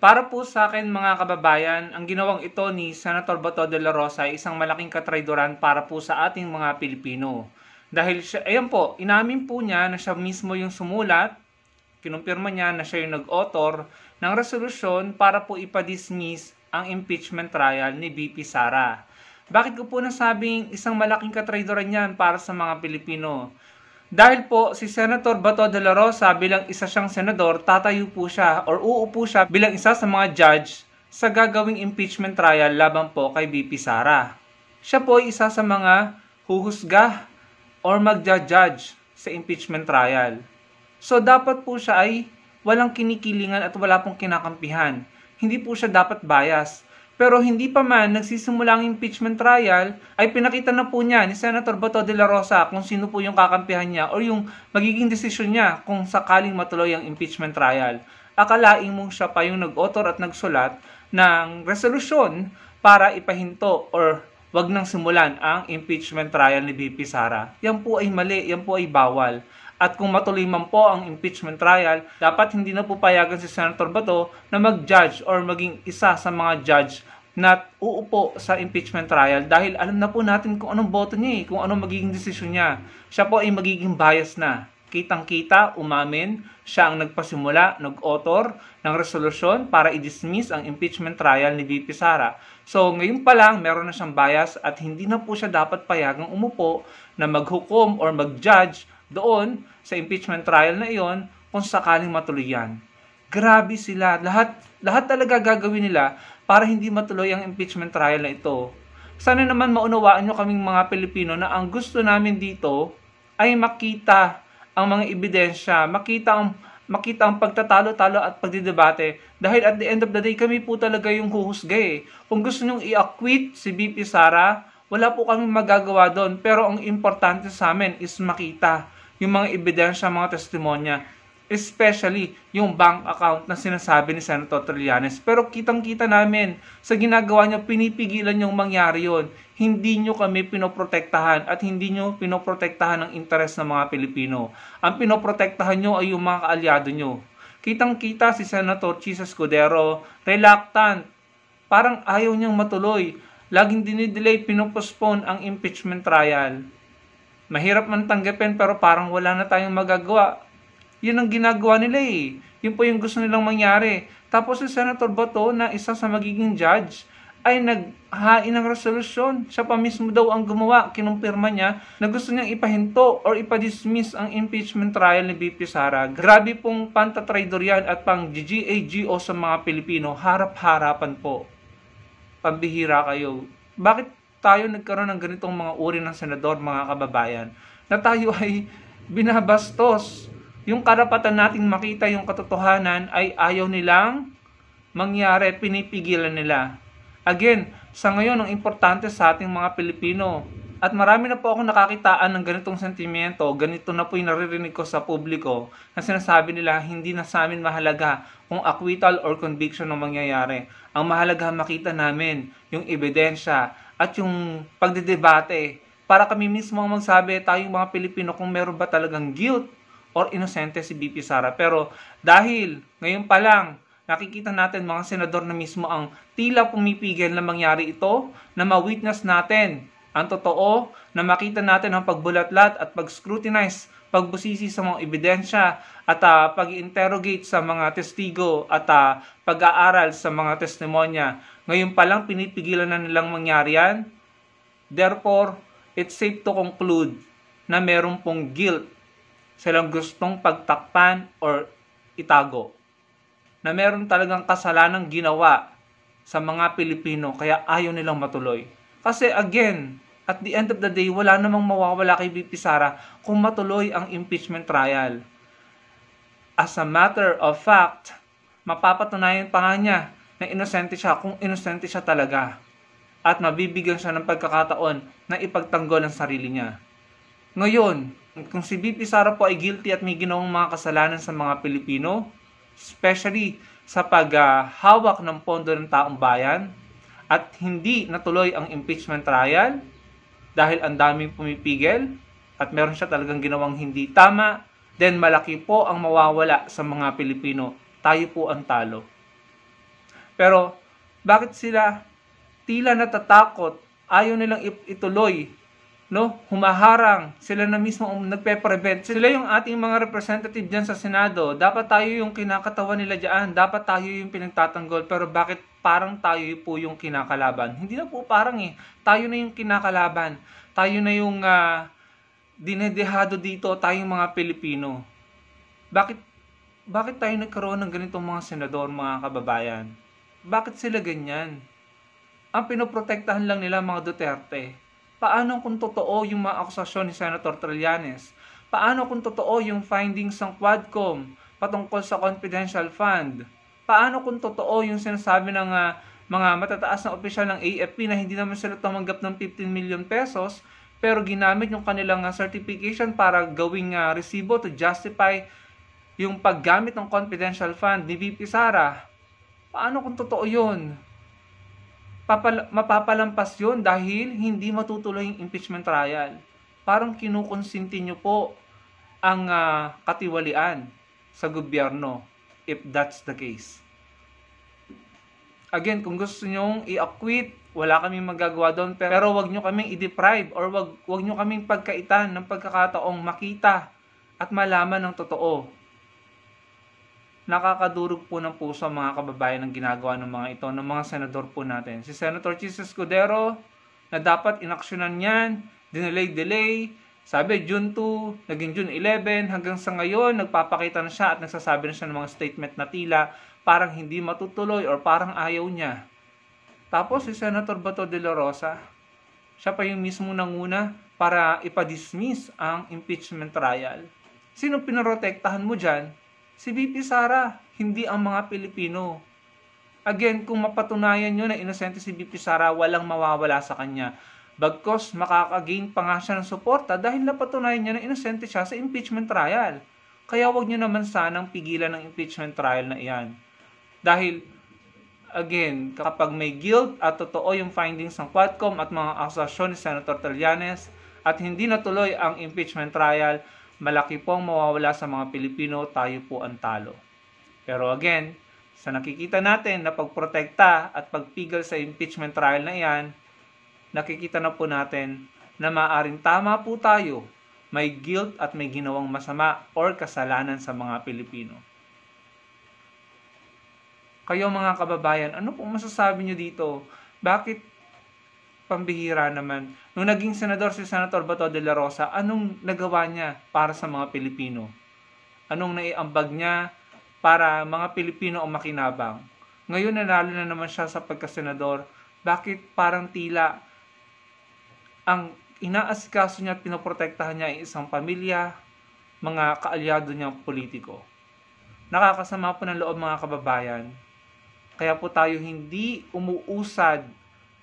Para po sa akin mga kababayan, ang ginawang ito ni Senator Bato de la Rosa ay isang malaking katrayduran para po sa ating mga Pilipino. Dahil siya, ayan po, inamin po niya na siya mismo yung sumulat, kinumpirma niya na siya yung nag-author ng resolusyon para po ipadismiss ang impeachment trial ni VP Sara. Bakit ko po nasabing isang malaking katrayduran yan para sa mga Pilipino? Dahil po si Senator Bato de la Rosa bilang isa siyang senador, tatayo po siya or uupo siya bilang isa sa mga judge sa gagawing impeachment trial laban po kay VP Sara. Siya po ay isa sa mga huhusga or magja-judge sa impeachment trial. So dapat po siya ay walang kinikilingan at wala pong kinakampihan. Hindi po siya dapat bias. Pero hindi pa man nagsisimula ang impeachment trial, ay pinakita na po niya ni Senator Bato de la Rosa kung sino po yung kakampihan niya or yung magiging desisyon niya kung sakaling matuloy ang impeachment trial. Akalain mo siya pa yung nag-author at nagsulat ng resolusyon para ipahinto or wag nang simulan ang impeachment trial ni VP Sara. Yan po ay mali, yan po ay bawal. At kung matuloy man po ang impeachment trial, dapat hindi na po payagan si Senator Bato na mag-judge or maging isa sa mga judge na uupo sa impeachment trial dahil alam na po natin kung anong boto niya, kung anong magiging desisyon niya. Siya po ay magiging bias na. Kitang-kita, umamin, siya ang nagpasimula, nag-author ng resolusyon para i-dismiss ang impeachment trial ni VP Sara. So ngayon pa lang, meron na siyang bias at hindi na po siya dapat payagang umupo na maghukom or mag-judge doon sa impeachment trial na iyon kung sakaling matuloy yan. Grabe sila. Lahat talaga gagawin nila para hindi matuloy ang impeachment trial na ito. Sana naman maunawaan nyo kaming mga Pilipino na ang gusto namin dito ay makita ang mga ebidensya, makita ang pagtatalo-talo at pagdidebate. Dahil at the end of the day, kami po talaga yung huhusga eh. Kung gusto nyong i-acquit si VP Sara, wala po kaming magagawa doon. Pero ang importante sa amin is makita yung mga ebidensya, mga testimonya, especially yung bank account na sinasabi ni Senator Trillanes. Pero kitang-kita namin sa ginagawa niya, pinipigilan yung mangyari yon. Hindi nyo kami pinoprotektahan at hindi nyo pinoprotektahan ang interes ng mga Pilipino. Ang pinoprotektahan nyo ay yung mga kaalyado nyo. Kitang-kita si Senator Chis Escudero, reluctant, parang ayaw niyang matuloy. Laging dinidelay, pinopospone ang impeachment trial. Mahirap man tanggapin pero parang wala na tayong magagawa. Yun ang ginagawa nila eh. Yun po yung gusto nilang mangyari. Tapos si Senator Bato na isa sa magiging judge ay naghain ng resolusyon. Siya pa mismo daw ang gumawa. Kinumpirma niya na gusto niyang ipahinto or ipadismiss ang impeachment trial ni VP Sara. Grabe pong pantatraidor yan at pang GGAGO sa mga Pilipino. Harap-harapan po. Pambihira kayo. Bakit tayo nagkaroon ng ganitong mga uri ng senador, mga kababayan, na tayo ay binabastos? Yung karapatan nating makita yung katotohanan ay ayaw nilang mangyari, pinipigilan nila. Again, sa ngayon, ang importante sa ating mga Pilipino, at marami na po akong nakakitaan ng ganitong sentimento, ganito na po yung naririnig ko sa publiko, na sinasabi nila, hindi na sa amin mahalaga kung acquittal or conviction ang mangyayari. Ang mahalaga makita namin yung ebidensya at yung pagdedebate para kami mismo ang magsabi, tayong mga Pilipino, kung meron ba talagang guilt or inosente si VP Sara. Pero dahil ngayon pa lang, nakikita natin mga senador na mismo ang tila pumipigil na mangyari ito, na ma-witness natin ang totoo, na makita natin ang pagbulatlat at pag-scrutinize, pagbusisi sa mga ebidensya at pag-interrogate sa mga testigo at pag-aaral sa mga testimonya. Ngayon pa lang pinipigilan na nilang mangyari yan. Therefore, it's safe to conclude na meron pong guilt silang gustong pagtakpan or itago. Na meron talagang kasalanang ginawa sa mga Pilipino kaya ayaw nilang matuloy. Kasi again, at the end of the day, wala namang mawawala kay VP Sara kung matuloy ang impeachment trial. As a matter of fact, mapapatunayan pa nga niya na inosente siya kung inosente siya talaga. At mabibigyan siya ng pagkakataon na ipagtanggol ang sarili niya. Ngayon, kung si VP Sara po ay guilty at may ginawang mga kasalanan sa mga Pilipino, especially sa paghawak ng pondo ng taong bayan, at hindi natuloy ang impeachment trial dahil ang daming pumipigil at meron siya talagang ginawang hindi tama, then malaki po ang mawawala sa mga Pilipino. Tayo po ang talo. Pero bakit sila tila natatakot, ayaw nilang ituloy, no? Humaharang, sila na mismo ang nagpe-prevent. Sila yung ating mga representative dyan sa Senado. Dapat tayo yung kinakatawan nila dyan. Dapat tayo yung pinagtatanggol. Pero bakit parang tayo po yung kinakalaban? Hindi na po parang tayo na yung kinakalaban. Tayo na yung dinedehado dito, tayong mga Pilipino. Bakit tayo nagkaroon ng ganitong mga senador, mga kababayan? Bakit sila ganyan? Ang pinoprotektahan lang nila mga Duterte. Paano kung totoo yung mga akusasyon ni Senator Trillanes? Paano kung totoo yung findings ng Quadcom patungkol sa confidential fund? Paano kung totoo yung sinasabi ng mga matataas na opisyal ng AFP na hindi naman sila tumanggap ng 15 million pesos pero ginamit yung kanilang certification para gawing resibo to justify yung paggamit ng confidential fund ni VP Sara? Paano kung totoo yun? Mapapalampas yun dahil hindi matutuloy yung impeachment trial. Parang kinukonsinti nyo po ang katiwalian sa gobyerno if that's the case. Again, kung gusto nyong i-acquit, wala kaming magagawa doon, pero wag nyo kaming i-deprive or wag nyo kaming pagkaitan ng pagkakataong makita at malaman ng totoo. Nakakadurog po ng puso mga kababayan ang ginagawa ng mga ito, ng mga senador po natin. Si Senator Chis Escudero, na dapat inaksyonan yan, dinelay, sabi June 2, naging June 11, hanggang sa ngayon, nagpapakita na siya at nagsasabi na siya ng mga statement na tila parang hindi matutuloy or parang ayaw niya. Tapos si Senator Bato de la Rosa, siya pa yung mismo nanguna para ipadismiss ang impeachment trial. Sino pinoprotektahan mo dyan? Si VP Sara, hindi ang mga Pilipino. Again, kung mapatunayan nyo na inosente si VP Sara, walang mawawala sa kanya. Bagkos makakagain pa nga siya ng suporta dahil napatunayan niya na inosente siya sa impeachment trial. Kaya wag nyo naman sanang pigilan ng impeachment trial na iyan. Dahil, again, kapag may guilt at totoo yung findings ng Quadcom at mga akusasyon ni Senator Trillanes at hindi natuloy ang impeachment trial, malaki pong mawawala sa mga Pilipino, tayo po ang talo. Pero again, sa nakikita natin na pagprotekta at pagpigil sa impeachment trial na iyan, nakikita na po natin na maaaring tama po tayo, may guilt at may ginawang masama or kasalanan sa mga Pilipino. Kayo mga kababayan, ano pong masasabi nyo dito? Bakit pambihira naman? Nung naging senador si Senator Bato de la Rosa, anong nagawa niya para sa mga Pilipino? Anong naiambag niya para mga Pilipino ang makinabang? Ngayon nanalo na naman siya sa pagkasenador. Bakit parang tila ang inaasikaso niya at pinoprotektahan niya ay isang pamilya, mga kaalyado niyang politiko? Nakakasama po ng loob mga kababayan. Kaya po tayo hindi umuusad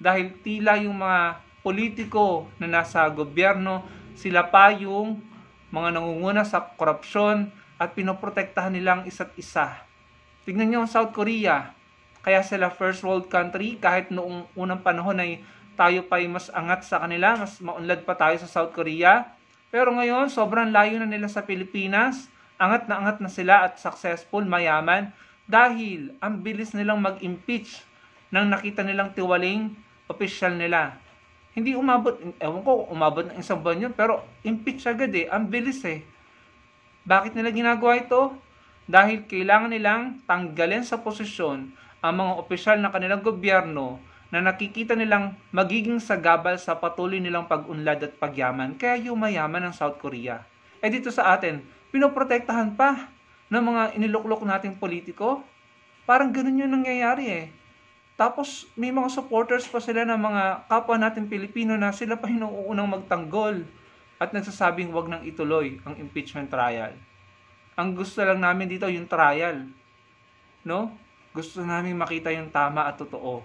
dahil tila yung mga politiko na nasa gobyerno, sila pa yung mga nangunguna sa korupsyon at pinoprotektahan nilang isa't isa. Tignan niyo ang South Korea. Kaya sila first world country kahit noong unang panahon ay tayo pa ay mas angat sa kanila, mas maunlad pa tayo sa South Korea. Pero ngayon, sobrang layo na nila sa Pilipinas. Angat na sila at successful, mayaman. Dahil ang bilis nilang mag-impeach nang nakita nilang tiwaling opisyal nila. Hindi umabot, umabot ng isang buwan yun, pero impeach agad ang bilis Bakit nila ginagawa ito? Dahil kailangan nilang tanggalin sa posisyon ang mga opisyal ng kanilang gobyerno na nakikita nilang magiging sagabal sa patuloy nilang pag-unlad at pagyaman, kaya yumayaman ng South Korea. Dito sa atin, pinoprotektahan pa ng mga iniluklok nating politiko. Parang ganun yung nangyayari Tapos may mga supporters pa sila ng mga kapwa natin Pilipino na sila pa hinuunang magtanggol at nagsasabing wag nang ituloy ang impeachment trial. Ang gusto lang namin dito yung trial. No? Gusto namin makita yung tama at totoo,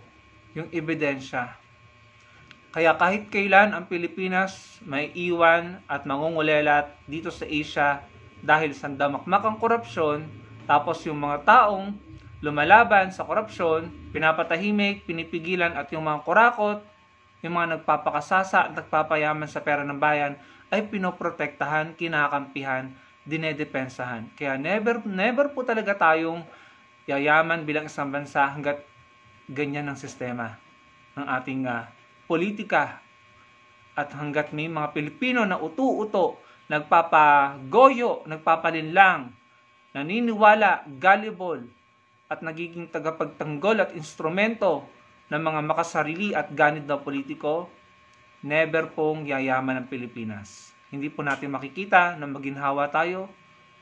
yung ebidensya. Kaya kahit kailan ang Pilipinas may iwan at mangungulelat dito sa Asia dahil sa damakmakang korupsyon, tapos yung mga taong lumalaban sa korupsyon, pinapatahimik, pinipigilan at yung mga kurakot, yung mga nagpapakasasa at nagpapayaman sa pera ng bayan ay pinoprotektahan, kinakampihan, dinedepensahan. Kaya never po talaga tayong yayaman bilang isang bansa hanggat ganyan ang sistema ng ating politika. At hanggat may mga Pilipino na uto-uto, nagpapagoyo, nagpapalinlang, naniniwala, gullible, at nagiging tagapagtanggol at instrumento ng mga makasarili at ganid na politiko, never pong yayaman ang Pilipinas. Hindi po natin makikita na maginhawa tayo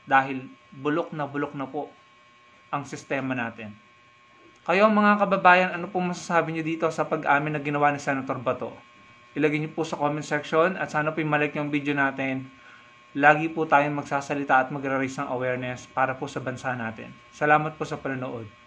dahil bulok na po ang sistema natin. Kayo mga kababayan, ano pong masasabi niyo dito sa pag-amin na ginawa ni Senator Bato? Ilagay niyo po sa comment section at sana po i-like yung video natin. Lagi po tayong magsasalita at magre-raise ng awareness para po sa bansa natin. Salamat po sa panonood.